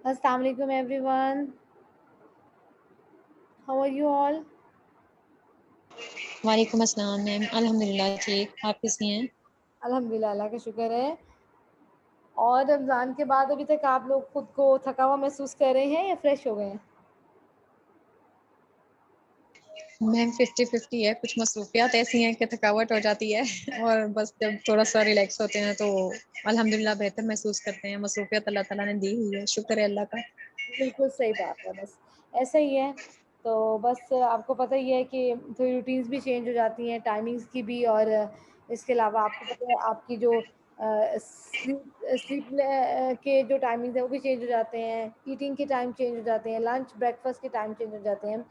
Assalamu alaikum everyone. How are you all? वालेकुम अस्सलाम ma'am, अल्हम्दुलिल्लाह ठीक। आप कैसी हैं? अल्हम्दुलिल्लाह, अल्लाह का शुक्र है। और रमज़ान के बाद अभी तक आप लोग खुद को थका हुआ महसूस कर रहे हैं या फ्रेश हो गए हैं? मैम 50-50 है, कुछ मसरूफियात ऐसी हैं कि थकावट हो जाती है और बस जब थोड़ा सा रिलैक्स होते हैं तो अल्हम्दुलिल्लाह बेहतर महसूस करते हैं। मसरूफियत अल्लाह ताला ने दी हुई है, शुक्र है अल्लाह का। बिल्कुल सही बात है, बस ऐसा ही है। तो बस आपको पता ही है कि थोड़ी रूटीन्स भी चेंज हो जाती हैं, टाइमिंग्स की भी, और इसके अलावा आपको पता है आपकी जो स्लीप के जो टाइमिंग्स हैं वो भी चेंज हो जाते हैं, ईटिंग के टाइम चेंज हो जाते हैं, लंच ब्रेकफास्ट के टाइम चेंज हो जाते हैं।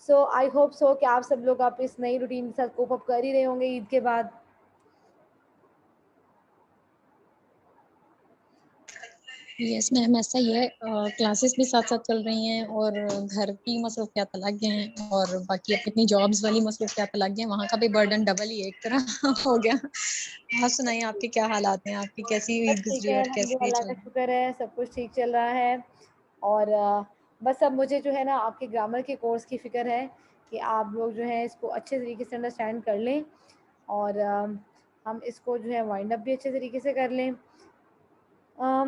सो आई होप सो कि आप सब लोग आप इस नई रूटीन के साथ कोप अप कर ही रहे होंगे ईद के बाद। यस मैम, ऐसा ही है। क्लासेस भी साथ साथ चल रही हैं और घर की मसरूफियात अलग हैं और बाकी अपनी जॉब्स वाली मसरूफियात अलग हैं। वहाँ का भी बर्डन डबल ही एक तरह हो गया। आप सुनाइए, आपके क्या हालात हैं? आपकी कैसी बस ईद ठीक गुजरी है, और अल्हम्दुलिल्लाह, कैसे अल्लाह चल का रहा है? शुक्र है, सब कुछ ठीक चल रहा है। और बस अब मुझे जो है ना आपके ग्रामर के कोर्स की फ़िक्र है कि आप लोग जो है इसको अच्छे तरीके से अंडरस्टैंड कर लें, और हम इसको जो है वाइंड अप भी अच्छे तरीके से कर लें।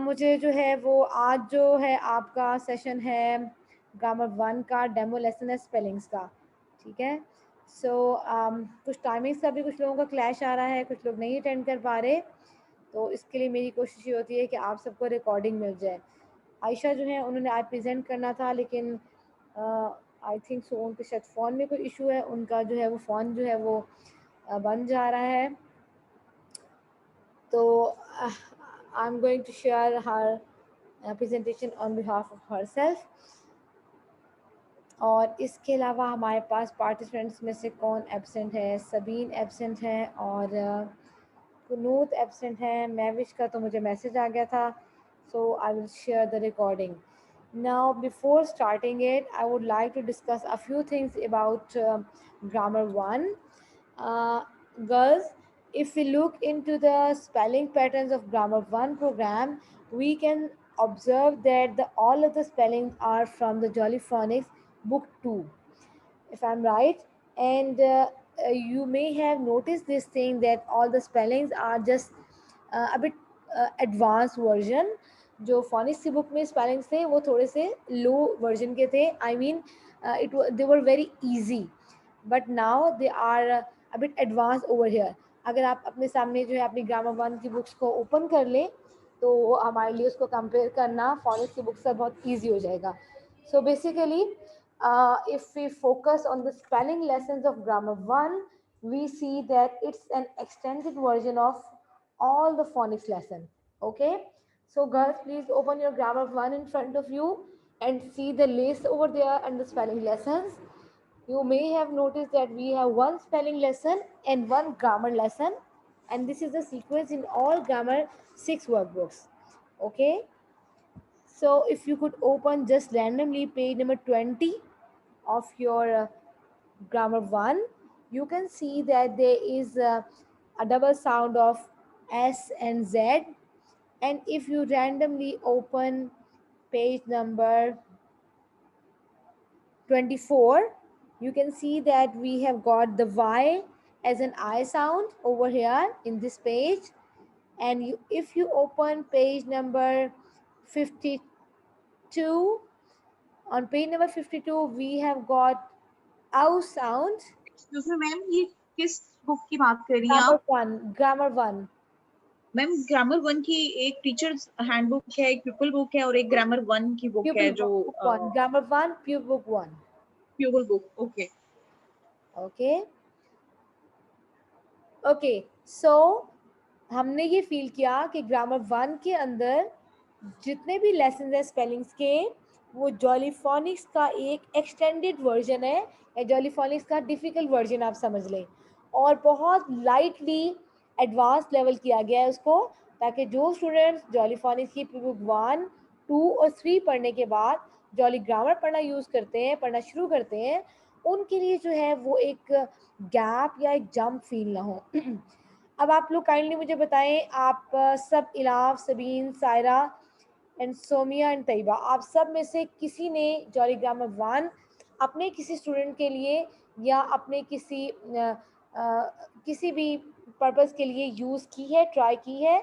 मुझे जो है वो आज जो है आपका सेशन है ग्रामर 1 का डेमो लेसन है स्पेलिंग्स का, ठीक है? सो कुछ टाइमिंग्स का भी कुछ लोगों का क्लैश आ रहा है, कुछ लोग नहीं अटेंड कर पा रहे, तो इसके लिए मेरी कोशिश ये होती है कि आप सबको रिकॉर्डिंग मिल जाए। आयशा जो है उन्होंने आज प्रेज़ेंट करना था, लेकिन आई थिंक सो उनके शायद फ़ोन में कोई इशू है, उनका जो है वो फ़ोन जो है वो बंद जा रहा है। तो I am going to share her presentation on behalf of herself. और इसके अलावा हमारे पास पार्टिसिपेंट्स में से कौन एब्सेंट है? सबीन एब्सेंट है और कुनूत एब्सेंट है। महविश का तो मुझे मैसेज आ गया था, so I will share the recording now. Before starting it, I would like to discuss a few things about grammar 1. uh, Girls, if we look into the spelling patterns of grammar 1 program, we can observe that all of the spellings are from the Jolly Phonics book 2, if I'm right. And you may have noticed this thing that all the spellings are just a bit advanced version. जो phonics की book में spellings थे वो थोड़े से लो version के थे, I mean they were very easy, but now they are a bit advanced over here. अगर आप अपने सामने जो है अपनी ग्रामर 1 की बुक्स को ओपन कर लें तो हमारे लिए उसको कंपेयर करना phonics की बुक से बहुत ईजी हो जाएगा. So basically, if we focus on the spelling lessons of grammar 1, we see that it's an extended version of all the phonics lesson. Okay, so girls, please open your grammar 1 in front of you and see the list over there and the spelling lessons. You may have noticed that we have one spelling lesson and one grammar lesson, and this is the sequence in all grammar 6 workbooks. Okay, so if you could open just randomly page number 20 of your grammar 1, you can see that there is a double sound of S and Z. And if you randomly open page number 24, you can see that we have got the Y as an I sound over here in this page. And if you open page number 52, on page number 52, we have got ow sound. Excuse me ma'am, ये किस book की बात कर रही हैं Grammar आप? 1, grammar 1. Ma'am grammar one की एक टीचर्स हैंडबुक है, एक पीपल बुक है और एक ग्रामर वन की बुक है Pupil जो book 1, grammar 1, pupil book 1. Pupil book. Okay. Okay. Okay, so हमने ये फील किया कि ग्रामर 1 के अंदर जितने भी लेसन हैं स्पेलिंग्स के, वो जॉलीफोनिक्स का एक एक्सटेंडेड वर्जन है, या जॉलीफोनिक्स का डिफ़िकल्ट वर्जन आप समझ लें, और बहुत लाइटली एडवांस लेवल किया गया है उसको, ताकि जो स्टूडेंट्स जॉलीफोनिक्स की बुक 1, 2 और 3 पढ़ने के बाद जॉली ग्रामर पढ़ना शुरू करते हैं, उनके लिए जो है वो एक गैप या एक जंप फील ना हो. अब आप लोग काइंडली मुझे बताएं, आप सब, Ilaf, Sabeen, Saira, and Somiya and Taiba, आप सब में से किसी ने जॉली ग्रामर 1 अपने किसी स्टूडेंट के लिए या अपने किसी भी पर्पस के लिए यूज़ की है, ट्राई की है,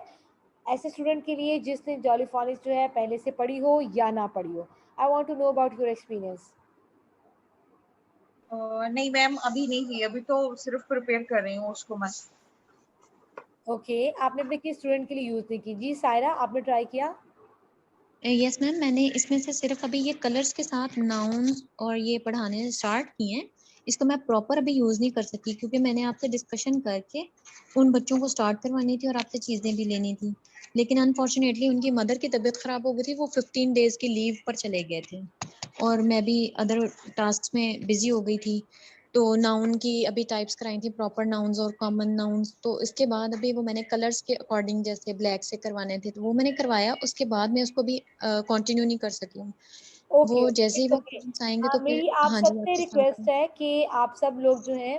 ऐसे स्टूडेंट के लिए जिसने जॉली फॉनिक्स जो है पहले से पढ़ी हो या ना पढ़ी हो? I want to know about your experience. नहीं मैम, अभी नहीं की, अभी तो सिर्फ प्रिपेयर कर रही हूँ उसको मैं। ओके, आपने अपने किस स्टूडेंट के लिए यूज़ नहीं की? जी सायरा, आपने ट्राई किया? यस मैम, मैंने इसमें से सिर्फ अभी ये कलर्स के साथ नाउन्स और ये पढ़ाने स्टार्ट किए हैं। इसको मैं प्रॉपर अभी यूज़ नहीं कर सकी क्योंकि मैंने आपसे डिस्कशन करके उन बच्चों को स्टार्ट करवानी थी और आपसे चीज़ें भी लेनी थी। लेकिन अनफॉर्चुनेटली उनकी मदर की तबीयत ख़राब हो गई थी, वो 15 डेज़ की लीव पर चले गए थे और मैं भी अदर टास्क में बिजी हो गई थी। तो नाउन की अभी टाइप्स कराई थी, प्रॉपर नाउन्स और कॉमन नाउन्स। तो इसके बाद अभी वो मैंने कलर्स के अकॉर्डिंग जैसे ब्लैक से करवाने थे तो वो मैंने करवाया, उसके बाद मैं उसको भी कंटिन्यू नहीं कर सकी हूँ। ओके, वो ओके, जैसे ही वो ओके। पेरेंट्स आएंगे तो फिर मेरी आप हाँ जी, सबसे आपसे स्टार्ट रिक्वेस्ट करें। है कि आप सब लोग जो हैं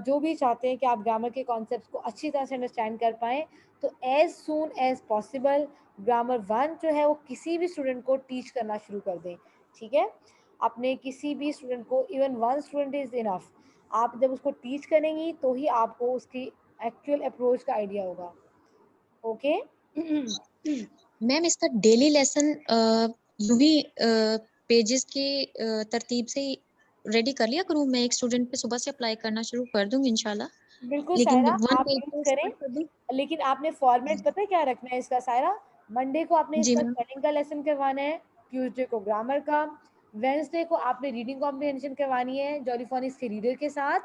जो भी चाहते हैं कि आप ग्रामर के कॉन्सेप्ट्स को अच्छी तरह से अंडरस्टैंड कर पाएँ, तो as soon as possible grammar 1 जो है वो किसी भी स्टूडेंट को टीच करना शुरू कर दें, ठीक है? अपने किसी भी स्टूडेंट को, इवन 1 स्टूडेंट इज़ इनफ। आप जब उसको टीच करेंगी तो ही आपको उसकी एक्चुअल अप्रोच का आइडिया होगा, ओके? मैम इसका डेली लेसन यूं भी पेजेस की तरतीब से रेडी कर लिया करूँ? मैं एक स्टूडेंट पे सुबह से अप्लाई करना शुरू कर दूंगी इंशाल्लाह। बिल्कुल लेकिन सायरा, वन आप पेज यूज़ से करें, स्टार्ट कर दूं? लेकिन आपने फॉर्मेट पता है क्या रखना है इसका सायरा? मंडे को आपने जी इसका मैम। स्पेलिंग का लेसन करवाना है, ट्यूसडे को ग्रामर का, वेडनेसडे को आपने रीडिंग कॉम्प्रिहेंशन करवानी है जॉली फॉनिक्स के रीडर के साथ,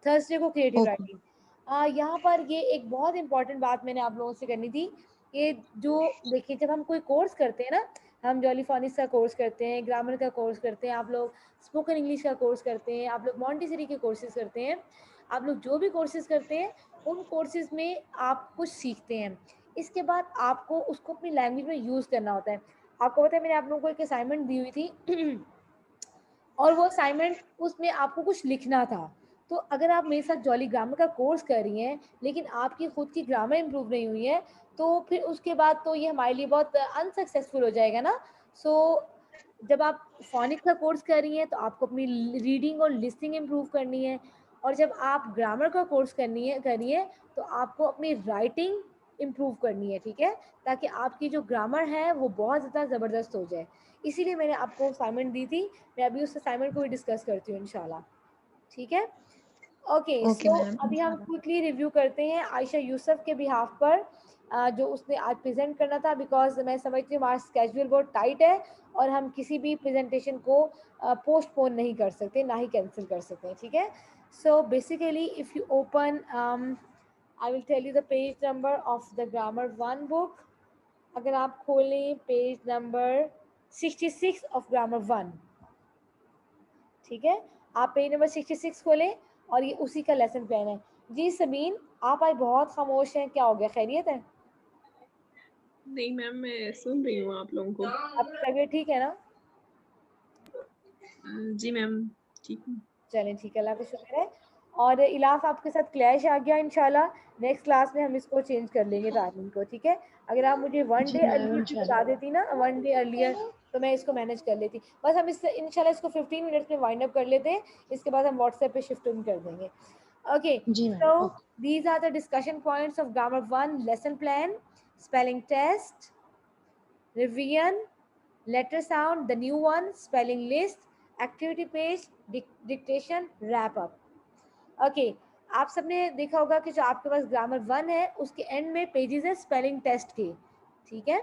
थर्सडे को क्रिएटिव ओके। राइटिंग। यहाँ पर ये एक बहुत इंपॉर्टेंट बात मैंने आप लोगों से करनी थी कि जो देखिए जब हम कोई कोर्स करते हैं ना, हम जॉली फॉनिक्स का कोर्स करते हैं, ग्रामर का कोर्स करते हैं, आप लोग स्पोकन इंग्लिश का कोर्स करते हैं, आप लोग मॉन्टेसरी के कोर्सेज करते हैं, आप लोग जो भी कोर्सेज करते हैं उन कोर्सेज में आप कुछ सीखते हैं, इसके बाद आपको उसको अपनी लैंग्वेज में यूज़ करना होता है। आपको पता है मैंने आप लोगों को एक असाइनमेंट दी हुई थी और वो असाइनमेंट उसमें आपको कुछ लिखना था। तो अगर आप मेरे साथ जॉली ग्रामर का कोर्स कर रही हैं, लेकिन आपकी खुद की ग्रामर इम्प्रूव नहीं हुई है, तो फिर उसके बाद तो ये हमारे लिए बहुत अनसक्सेसफुल हो जाएगा ना। सो जब आप फ़ोनिक्स का कोर्स कर रही हैं, तो आपको अपनी रीडिंग और लिसनिंग इम्प्रूव करनी है, और जब आप ग्रामर का कोर्स करिए, तो आपको अपनी राइटिंग इम्प्रूव करनी है, ठीक है? ताकि आपकी जो ग्रामर है, वो बहुत ज़्यादा ज़बरदस्त हो जाए। इसीलिए मैंने आपको असाइनमेंट दी थी, मैं अभी उस असाइनमेंट को भी डिस्कस करती हूँ इंशाल्लाह, ठीक है? ओके, ओके सो मैम अभी हम इंशाल्लाह। क्विकली रिव्यू करते हैं आयशा यूसुफ के बिहाफ पर, जो उसने आज प्रेजेंट करना था, बिकॉज मैं समझती हूँ हमारा स्केड्यूल बहुत टाइट है और हम किसी भी प्रेजेंटेशन को पोस्टपोन नहीं कर सकते, ना ही कैंसिल कर सकते हैं, ठीक है? So basically if you open, I will tell you the page number of the grammar 1 book. अगर आप खोलें पेज नंबर 66 ऑफ ग्रामर 1, ठीक है? आप पेज नंबर 66 खोलें और ये उसी का लेसन प्लान है। जी सबीन, आप आज बहुत खामोश हैं, क्या हो गया, खैरियत है? नहीं मैम, मैं सुन रही हूँ आप लोगों को। आपकी तबीयत ठीक है ना? जी मैम, ठीक हूँ। चलें ठीक है, अल्लाह का शुक्र है। और इलाफ आपके साथ क्लैश आ गया, इंशाल्लाह नेक्स्ट क्लास में हम इसको चेंज कर लेंगे टाइमिंग को, ठीक है? अगर आप मुझे 1 जी डे मैम अर्ली भी बता इंशाल्लाह। देती ना, 1 डे अर्लियर, तो मैं इसको मैनेज कर लेती। बस हम इससे इंशाल्लाह इसको 15 मिनट्स में वाइंड अप कर लेते हैं, इसके बाद हम व्हाट्सएप पे शिफ्ट इन कर देंगे। ओके, जी so ma'am okay. These are the discussion points of grammar 1 lesson plan: spelling test, revision, letter sound, the new one, spelling list, activity page, dictation, wrap up. Okay, आप सबने देखा होगा कि जो आपके पास ग्रामर 1 है उसके एंड में पेजेस है स्पेलिंग टेस्ट के, ठीक है?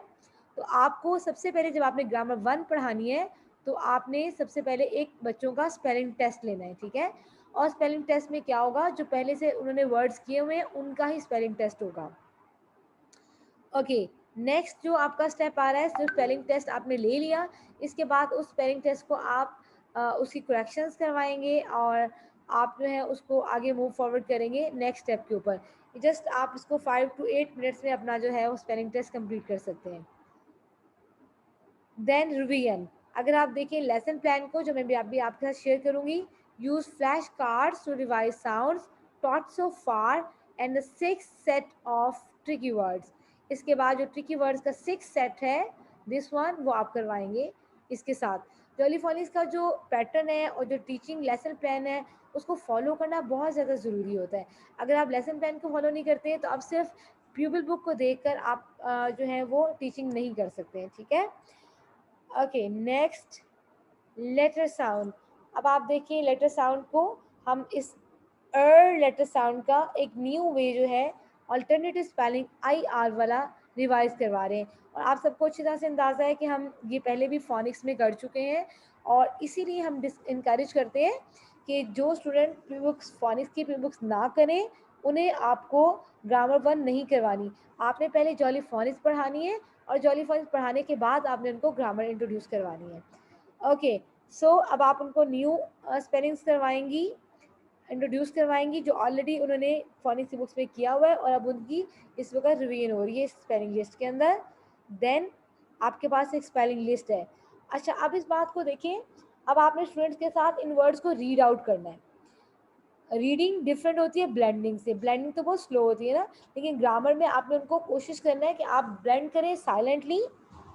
तो आपको सबसे पहले जब आपने ग्रामर 1 पढ़ानी है, तो आपने सबसे पहले एक बच्चों का स्पेलिंग टेस्ट लेना है, ठीक है? और स्पेलिंग टेस्ट में क्या होगा, जो पहले से उन्होंने वर्ड्स किए हुए हैं उनका ही स्पेलिंग टेस्ट होगा। ओके, नेक्स्ट जो आपका स्टेप आ रहा है, जो स्पेलिंग टेस्ट आपने ले लिया, इसके बाद उस स्पेलिंग टेस्ट को आप उसकी करेक्शंस करवाएंगे और आप जो है उसको आगे मूव फॉरवर्ड करेंगे नेक्स्ट स्टेप के ऊपर। जस्ट आप इसको 5 to 8 मिनट्स में अपना जो है वो स्पेलिंग टेस्ट कंप्लीट कर सकते हैं। देन रिवीजन, अगर आप देखें लेसन प्लान को, जो मैं भी आपके साथ शेयर करूंगी, use flash cards to revise sounds taught so far and the 6 set of tricky words. इसके बाद जो ट्रिकी वर्ड्स का 6 सेट है, दिस वन वो आप करवाएंगे इसके साथ। जॉली फॉनिक्स का जो पैटर्न है और जो टीचिंग लेसन प्लान है उसको फॉलो करना बहुत ज़्यादा ज़रूरी होता है। अगर आप लेसन प्लान को फॉलो नहीं करते हैं तो आप सिर्फ प्यूपिल बुक को देखकर आप जो है वो टीचिंग नहीं कर सकते हैं, ठीक है। Okay, next letter sound. अब आप देखिए लेटर साउंड को हम इस लेटर साउंड का एक न्यू वे जो है अल्टरनेटिव स्पेलिंग IR वाला रिवाइज करवा रहे हैं। और आप सबको अच्छी तरह से अंदाज़ा है कि हम ये पहले भी फोनिक्स में कर चुके हैं और इसीलिए हम इनकरेज करते हैं कि जो स्टूडेंट प्री बुक्स फोनिक्स की प्री बुक्स ना करें उन्हें आपको ग्रामर 1 नहीं करवानी। आपने पहले जॉली फोनिक्स पढ़ानी है और जॉली फोनिक्स पढ़ाने के बाद आपने उनको ग्रामर इंट्रोड्यूस करवानी है। ओके, सो अब आप उनको न्यू स्पेलिंग्स करवाएंगी, इंट्रोड्यूस करवाएंगी जो ऑलरेडी उन्होंने फोनिक्स बुक्स में किया हुआ है और अब उनकी इस वक्त रिवीजन हो रही है स्पेलिंग लिस्ट के अंदर। देन आपके पास एक स्पेलिंग लिस्ट है। अच्छा, अब इस बात को देखें, अब आपने स्टूडेंट्स के साथ इन वर्ड्स को रीड आउट करना है। रीडिंग डिफरेंट होती है ब्लेंडिंग से, ब्लेंडिंग तो बहुत स्लो होती है ना, लेकिन ग्रामर में आपने उनको कोशिश करना है कि आप ब्लेंड करें साइलेंटली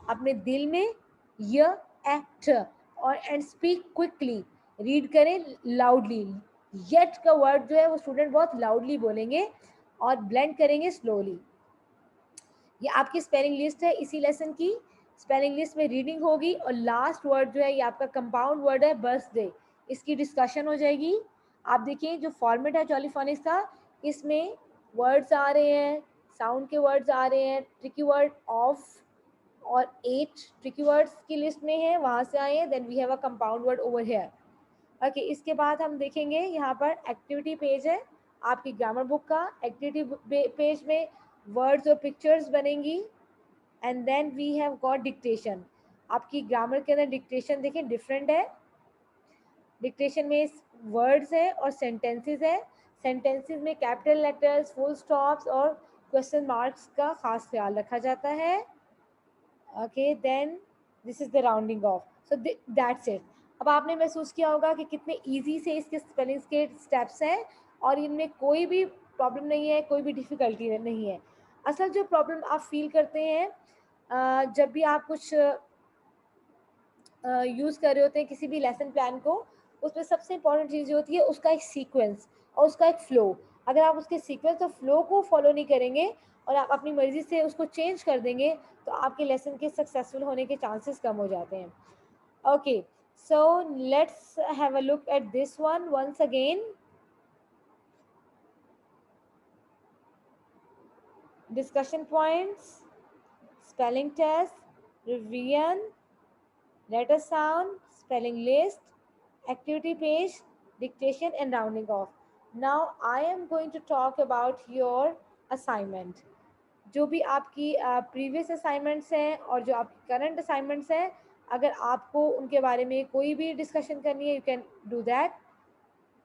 अपने दिल में य एक्ट और एंड स्पीक क्विकली, रीड करें लाउडली। येट का वर्ड जो है वो स्टूडेंट बहुत लाउडली बोलेंगे और ब्लेंड करेंगे स्लोली। ये आपकी स्पेलिंग लिस्ट है इसी लेसन की। स्पेलिंग लिस्ट में रीडिंग होगी और लास्ट वर्ड जो है ये आपका कंपाउंड वर्ड है बर्थडे, इसकी डिस्कशन हो जाएगी। आप देखिए जो फॉर्मेट है जॉली फोनिक्स का, इसमें वर्ड्स आ रहे हैं, साउंड के वर्ड्स आ रहे हैं, ट्रिकी वर्ड ऑफ और 8 ट्रिकी वर्ड्स की लिस्ट में है, वहाँ से आए हैं। Then we have a compound word over here. Okay, इसके बाद हम देखेंगे यहाँ पर एक्टिविटी पेज है आपकी ग्रामर बुक का। एक्टिविटी पेज में वर्ड्स और पिक्चर्स बनेंगी and then we have got dictation. आपकी ग्रामर के अंदर डिक्टेशन देखें डिफरेंट है। डिक्टेशन में वर्ड्स है और सेंटेंसेस है। सेंटेंसेस में कैपिटल लेटर्स, फुल स्टॉप्स और क्वेश्चन मार्क्स का खास ख्याल रखा जाता है। Okay, then this is the rounding off, so that's it. अब आपने महसूस किया होगा कि कितने इजी से इसके स्पेलिंग्स के स्टेप्स हैं और इनमें कोई भी प्रॉब्लम नहीं है, कोई भी डिफ़िकल्टी नहीं है। असल जो प्रॉब्लम आप फील करते हैं जब भी आप कुछ यूज़ कर रहे होते हैं किसी भी लेसन प्लान को, उसमें सबसे इंपॉर्टेंट चीज़ जो होती है उसका एक सीक्वेंस और उसका एक फ़्लो। अगर आप उसके सीक्वेंस और फ्लो को फॉलो नहीं करेंगे और आप अपनी मर्ज़ी से उसको चेंज कर देंगे तो आपके लेसन के सक्सेसफुल होने के चांसेस कम हो जाते हैं। Okay, so let's have a look at this one once again. Discussion points, spelling test, revision, letter sound, spelling list, activity page, dictation and rounding off. Now I am going to talk about your assignment. जो भी आपकी previous assignments हैं और जो आपकी current assignments हैं, अगर आपको उनके बारे में कोई भी डिस्कशन करनी है, you can do that.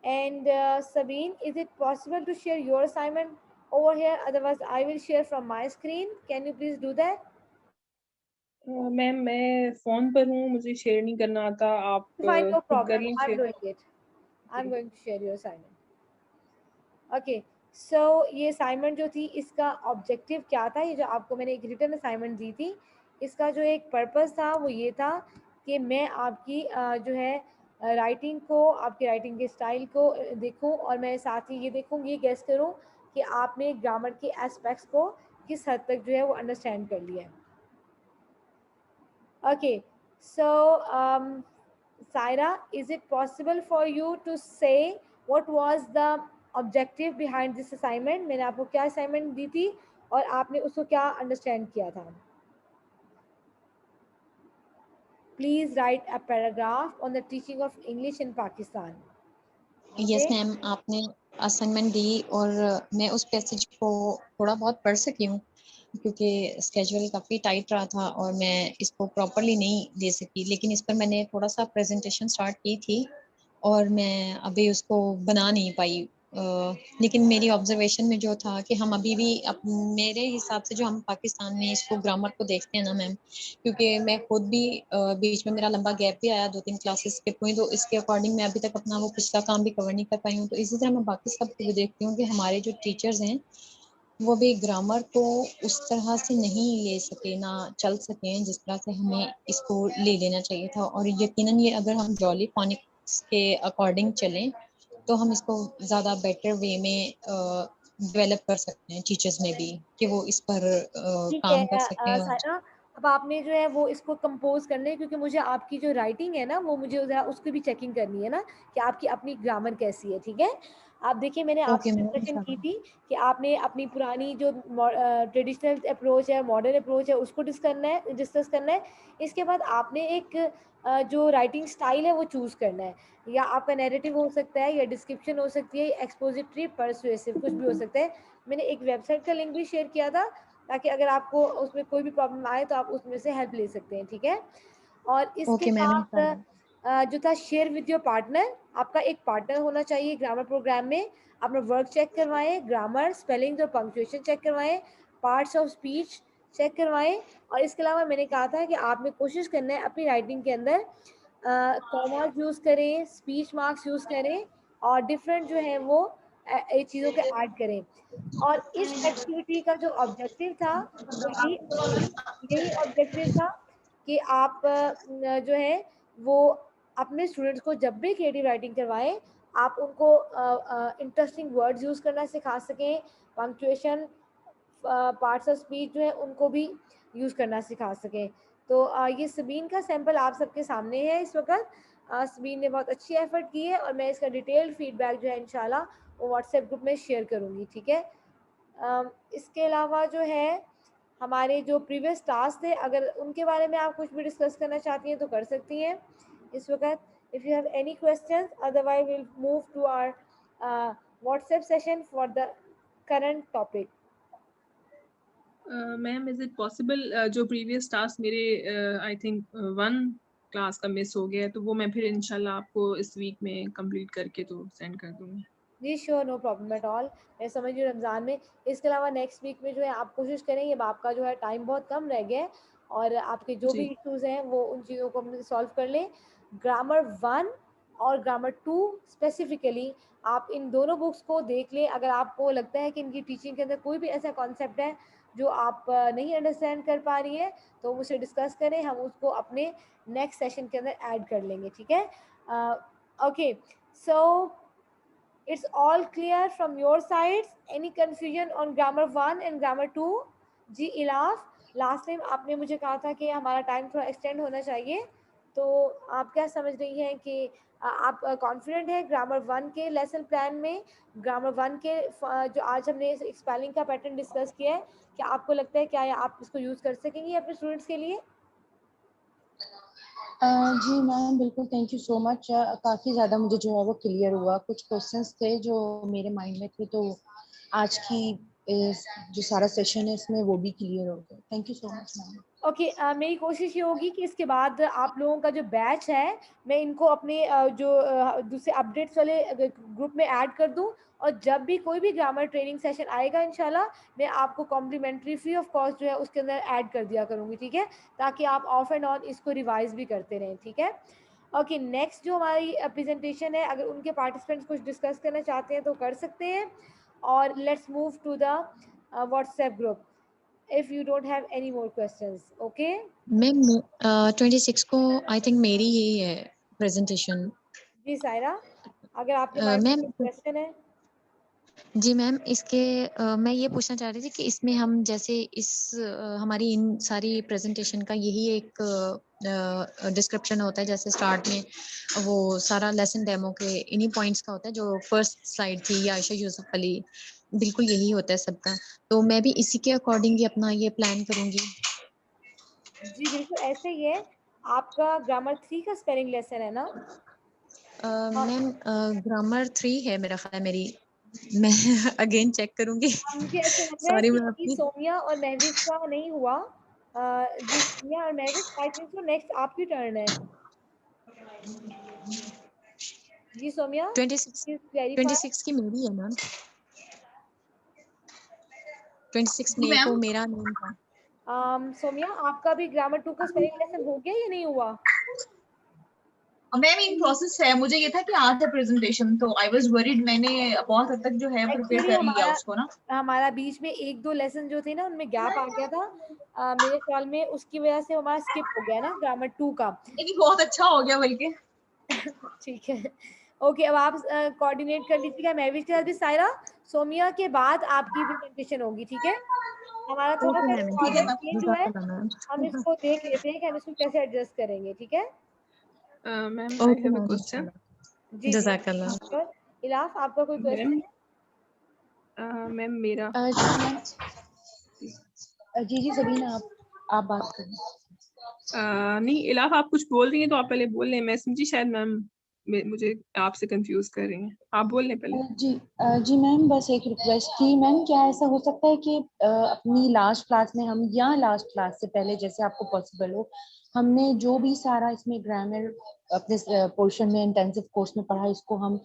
And Sabine, is it possible to share your assignment over here? Otherwise, I will share from my screen. Can you please do that? Ma'am मैं फोन पर हूँ, मुझे शेयर नहीं करना आता, आप Fine, no खुद कर problem. I'm लीजिए। doing it. I'm going to share your assignment. Okay. So ये असाइनमेंट जो थी इसका ऑब्जेक्टिव क्या था, ये जो आपको मैंने एक रिटन असाइनमेंट दी थी, इसका जो एक पर्पस था वो ये था कि मैं आपकी जो है राइटिंग को, आपकी राइटिंग के स्टाइल को देखूं और मैं साथ ही ये देखूं, ये गेस करूं कि आपने ग्रामर के एस्पेक्ट्स को किस हद तक जो है वो अंडरस्टैंड कर लिया है। Okay, so Saira, is it possible for you to say what was the objective behind this assignment? मैंने आपको क्या assignment दी थी और आपने उसको क्या understand किया था? Please write a paragraph on the teaching of English in Pakistan. Yes ma'am, आपने असाइनमेंट दी और मैं उस पैसेज को थोड़ा बहुत पढ़ सकी हूँ क्योंकि स्केड्यूल काफ़ी टाइट रहा था और मैं इसको प्रॉपरली नहीं दे सकी, लेकिन इस पर मैंने थोड़ा सा प्रेजेंटेशन स्टार्ट की थी और मैं अभी उसको बना नहीं पाई। लेकिन मेरी ऑब्जर्वेशन में जो था कि हम अभी भी मेरे हिसाब से जो हम पाकिस्तान में इसको ग्रामर को देखते हैं ना मैम, क्योंकि मैं खुद भी बीच में मेरा लंबा गैप भी आया, 2-3 क्लासेस स्किप हुई, तो इसके अकॉर्डिंग मैं अभी तक अपना वो पिछला काम भी कवर नहीं कर पाई हूँ। तो इसी तरह मैं बाकी सब भी देखती हूँ कि हमारे जो टीचर्स हैं वो भी ग्रामर को उस तरह से नहीं ले सके, ना चल सके जिस तरह से हमें इसको ले लेना चाहिए था। और यकीनन ये अगर हम जॉली फोनिक्स के अकॉर्डिंग चलें तो हम इसको ज़्यादा बेटर वे में डेवलप कर सकते हैं, टीचर्स में भी, कि वो इस पर ठीक है काम कर सकें। और सायरा, अब आपने जो है वो इसको कंपोज करना है, क्योंकि मुझे आपकी जो राइटिंग है ना वो मुझे ज़रा उसकी भी चेकिंग करनी है ना कि आपकी अपनी ग्रामर कैसी है। ठीक है, आप देखिए मैंने ओके आपसे मैम, डिस्कशन की इंशाल्लाह। थी कि आपने अपनी पुरानी जो ट्रेडिशनल अप्रोच है, मॉडर्न अप्रोच है, उसको डिस्कस करना है। इसके बाद आपने एक जो राइटिंग स्टाइल है वो चूज़ करना है, या आपका नैरेटिव हो सकता है, या डिस्क्रिप्शन हो सकती है, एक्सपोजिटरी, परसुएसिव, कुछ भी हो सकता है। मैंने एक वेबसाइट का लिंक भी शेयर किया था, ताकि अगर आपको उसमें कोई भी प्रॉब्लम आए तो आप उसमें से हेल्प ले सकते हैं। ठीक है, और इसके ओके मैम, साथ इंशाल्लाह। जो था शेयर विद योर पार्टनर, आपका एक पार्टनर होना चाहिए ग्रामर प्रोग्राम में। अपना वर्क चेक करवाएं, ग्रामर, स्पेलिंग और पंक्चुएशन चेक करवाएं, पार्ट्स ऑफ स्पीच चेक करवाएं। और इसके अलावा मैंने कहा था कि आपने कोशिश करना है अपनी राइटिंग के अंदर कॉमास यूज़ करें, स्पीच मार्क्स यूज़ करें, और डिफरेंट जो है वो चीज़ों के ऐड करें। और इस एक्टिविटी का जो ऑब्जेक्टिव था वो यही यही ऑब्जेक्टिव था कि आप जो है वो अपने स्टूडेंट्स को जब भी क्रिएटिव राइटिंग करवाएं, आप उनको इंटरेस्टिंग वर्ड्स यूज़ करना सिखा सकें, पंक्चुएशन, पार्ट्स ऑफ स्पीच जो है उनको भी यूज़ करना सिखा सकें। तो ये सबीन का सैंपल आप सबके सामने है इस वक्त। सबीन ने बहुत अच्छी एफर्ट की है, और मैं इसका डिटेल्ड फीडबैक जो है इंशाल्लाह वो व्हाट्सएप ग्रुप में शेयर करूँगी। ठीक है, इसके अलावा जो है हमारे जो प्रीवियस टास्क थे, अगर उनके बारे में आप कुछ भी डिस्कस करना चाहती हैं तो कर सकती हैं इस वक्त। If you have any questions, otherwise will move to our WhatsApp session for the current topic. Ma'am, is it possible जो प्रीवियस टास्क मेरे आई थिंक 1 क्लास का मिस हो गया है, तो वो मैं फिर इंशाल्लाह आपको इस वीक में कंप्लीट करके तो सेंड कर दूंगी। जी sure, no problem at all. मैं समझ रही हूँ रमज़ान में, इसके अलावा नेक्स्ट वीक में जो है आप कोशिश करें, ये आपका जो है टाइम बहुत कम रह गया है, और आपके जो भी जी इश्यूज़ हैं वो उन चीज़ों को हम सॉल्व कर लें। ग्रामर 1 और ग्रामर 2 स्पेसिफिकली आप इन दोनों बुक्स को देख लें। अगर आपको लगता है कि इनकी टीचिंग के अंदर कोई भी ऐसा कॉन्सेप्ट है जो आप नहीं अंडरस्टैंड कर पा रही हैं, तो मुझसे डिस्कस करें, हम उसको अपने नेक्स्ट सेशन के अंदर ऐड कर लेंगे। ठीक है, okay, so it's all clear from your sides? Any confusion on grammar 1 and grammar 2? जी इलाफ, लास्ट टाइम आपने मुझे कहा था कि हमारा टाइम थोड़ा एक्सटेंड होना चाहिए, तो आप क्या समझ रही हैं कि आप कॉन्फिडेंट हैं ग्रामर 1 के लेसन प्लान में? ग्रामर 1 के जो आज हमने स्पेलिंग का पैटर्न डिस्कस किया है, क्या आपको लगता है क्या आप इसको यूज़ कर सकेंगी अपने स्टूडेंट्स के लिए? जी मैम, बिल्कुल, थैंक यू सो मच। काफ़ी ज़्यादा मुझे जो है वो क्लियर हुआ। कुछ क्वेश्चंस थे जो मेरे माइंड में थे, तो आज की जो सारा सेशन है इसमें वो भी क्लियर हो गया। Thank you so much ma'am. Okay, मेरी कोशिश ये होगी कि इसके बाद आप लोगों का जो बैच है, मैं इनको अपने जो दूसरे अपडेट्स वाले ग्रुप में ऐड कर दूं, और जब भी कोई भी ग्रामर ट्रेनिंग सेशन आएगा इंशाल्लाह, मैं आपको कॉम्प्लीमेंट्री फ्री ऑफ कॉस्ट जो है उसके अंदर ऐड कर दिया करूँगी। ठीक है, ताकि आप ऑफ एंड ऑन इसको रिवाइज भी करते रहें। ठीक है, ओके, नेक्स्ट जो हमारी प्रेजेंटेशन है, अगर उनके पार्टिसिपेंट्स कुछ डिस्कस करना चाहते हैं तो कर सकते हैं, और let's move to the WhatsApp group if you don't have any more questions. Okay? Ma'am 26 को आई थिंक मेरी यही है प्रेजेंटेशन। जी सायरा, अगर आपके माइंड में मैम, कोई क्वेश्चन है। जी मैम, इसके मैं ये पूछना चाह रही थी कि इसमें हम जैसे हमारी इन सारी प्रेजेंटेशन का यही एक डिस्क्रिप्शन होता है, जैसे स्टार्ट में वो सारा लेसन डेमो के इन्हीं पॉइंट्स का होता है, जो फर्स्ट स्लाइड थी आयशा यूसुफ अली, बिल्कुल यही होता है सबका। तो मैं भी इसी के अकॉर्डिंग ही अपना ये प्लान करूंगी। जी बिल्कुल ऐसे ही है। आपका ग्रामर 3 का स्पेलिंग लेसन है ना? हाँ, मैम ग्रामर 3 है मेरा ख्याल, मेरी मैं अगेन चेक करूंगी। मुझे ऐसे लग रहा है सॉरी कि मैं अभी अपनी सोमिया और महविश का नहीं हुआ। जी सोमिया और Mahvish, I think so next आपकी टर्न है। जी सोमिया, 26 प्लीज क्लैरिफाई। 26 की मेरी है मैम। 26 जी मई मैम। को मेरा नेम था। सोमिया, आपका भी ग्रामर 2 का स्पेलिंग लेसन हो गया या नहीं हुआ? मैम इन प्रोसेस है, मुझे ये था कि आज है प्रेजेंटेशन, तो आई वाज वरीड, मैंने बहुत हद तक जो है प्रिपेयर एक्चुअली कर लिया उसको ना। हमारा बीच में 1-2 लेसन जो थे ना उनमें गैप आ गया था, मेरे ख्याल में उसकी वजह से हमारा स्किप हो गया ना ग्रामर 2 का। लेकिन बहुत अच्छा हो गया बल्कि। ठीक है, ओके, अब आप कोऑर्डिनेट कर लीजिएगा महविश के साथ भी। सायरा, सोमिया के बाद आपकी प्रेजेंटेशन होगी, ठीक है? हमारा थोड़ा ओके सा मैम, ठीक है ऑर्डर मैम। चेंज हुआ है, हम इसको देख लेते हैं कि हम इसको कैसे एडजस्ट करेंगे, ठीक है? Ma'am I okay have a ma'am, question. जी जी, जज़ाकल्लाह। श्योर। इलाफ, आपका कोई क्वेश्चन मैम है? मैम मेरा जी मैम, जी सबीना आप बात करें। नहीं, इलाफ आप कुछ बोल रही हैं तो आप पहले बोल लें। मैं समझी शायद मैम मुझे आपसे कंफ्यूज कर रही हैं, आप बोल लें पहले। जी मैम, बस एक रिक्वेस्ट थी मैम, क्या ऐसा हो सकता है कि अपनी लास्ट क्लास में हम, या लास्ट क्लास से पहले जैसे आपको पॉसिबल हो, हमने जो भी सारा इसमें ग्रामर अपने पोर्शन में इंटेंसिव कोर्स में पढ़ा, इसको हम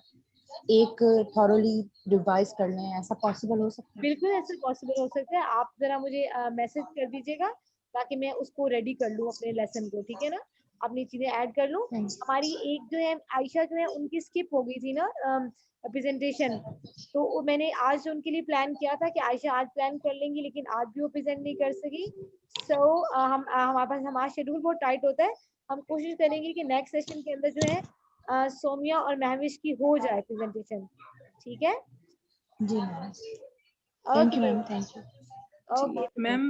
एक थॉरोली रिवाइज कर लें, ऐसा पॉसिबल हो सकता है? बिल्कुल ऐसा पॉसिबल हो सकता है, आप जरा मुझे मैसेज कर दीजिएगा ताकि मैं उसको रेडी कर लूँ अपने लेसन को, ठीक है ना? अपनी चीजें ऐड कर लूँ। थैंक्स। हमारी एक जो है आयशा जो है उनकी स्किप हो गई थी ना प्रेजेंटेशन, तो मैंने आज उनके लिए प्लान किया था कि आयशा आज प्लान कर लेंगी, लेकिन आज भी वो प्रेजेंट नहीं कर सकी। सो हमारे पास हमारा शेड्यूल बहुत टाइट होता है, हम कोशिश करेंगे कि नेक्स्ट सेशन के अंदर जो है सोमिया और महविश की हो जाए प्रेजेंटेशन, ठीक है? जी ma'am, thank you okay ma'am, thank you. Okay ma'am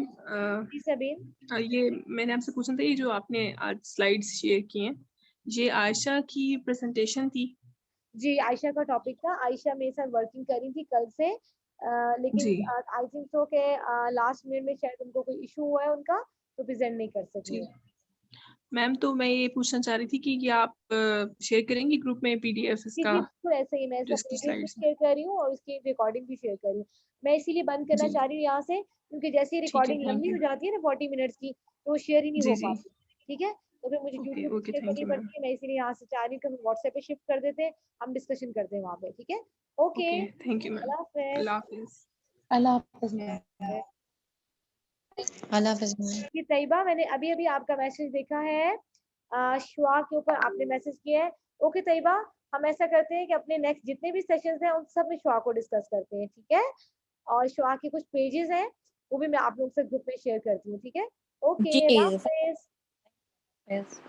जी सबीन। ये मैंने आपसे पूछना था, ये जो आपने आज स्लाइड्स शेयर किए हैं, ये आयशा की प्रेजेंटेशन थी? जी आयशा का टॉपिक था, आयशा मेरे साथ वर्किंग कर रही थी कल से, लेकिन जी आई थिंक सो के लास्ट मिनट में शायद उनको कोई इशू हुआ है उनका, तो प्रेजेंट नहीं कर सकी जी है। मैम, तो मैं ये पूछना चाह रही थी कि क्या आप शेयर करेंगी ग्रुप में पीडीएफ जी इसका, जी बिल्कुल ऐसे ही, मैं जो इसका इसकी पीडीएफ भी स्लाइड्स हैं? शेयर कर रही हूँ और उसकी रिकॉर्डिंग भी शेयर कर रही हूँ। मैं इसीलिए बंद करना जी चाह रही हूँ यहाँ से, क्योंकि जैसे ही ठीक है, रिकॉर्डिंग थैंक लंबी यू। हो जाती है ना 40 मिनट्स की, तो वो शेयर ही नहीं जी हो जी, पाती, ठीक है? तो फिर मुझे ओके यूट्यूब पे ओके, शेयर थैंक करनी यू मैम। पड़ती है, मैं इसीलिए यहाँ से चाह रही हूँ कि हम व्हाट्सएप पे शिफ्ट कर देते हैं, हम डिस्कशन करते हैं वहाँ पे, ठीक है? Okay, okay, thank you ma'am. अल्लाह हाफिज। अल्लाह हाफिज। अल्लाह हाफ़िज़ मैम। अल्लाह हाफ़िज़ मैम। कि तैयबा, मैंने अभी अभी आपका मैसेज देखा है, शुआ के ऊपर आपने मैसेज किया है। ओके तैयबा, हम ऐसा करते हैं कि अपने नेक्स्ट जितने भी सेशंस हैं उन सब में शुआ को डिस्कस करते हैं, ठीक है? और शुआ के कुछ पेजेस हैं, वो भी मैं आप लोग से ग्रुप में शेयर करती हूँ, ठीक है? ओके, जी, अल्लाह हाफिज। यस।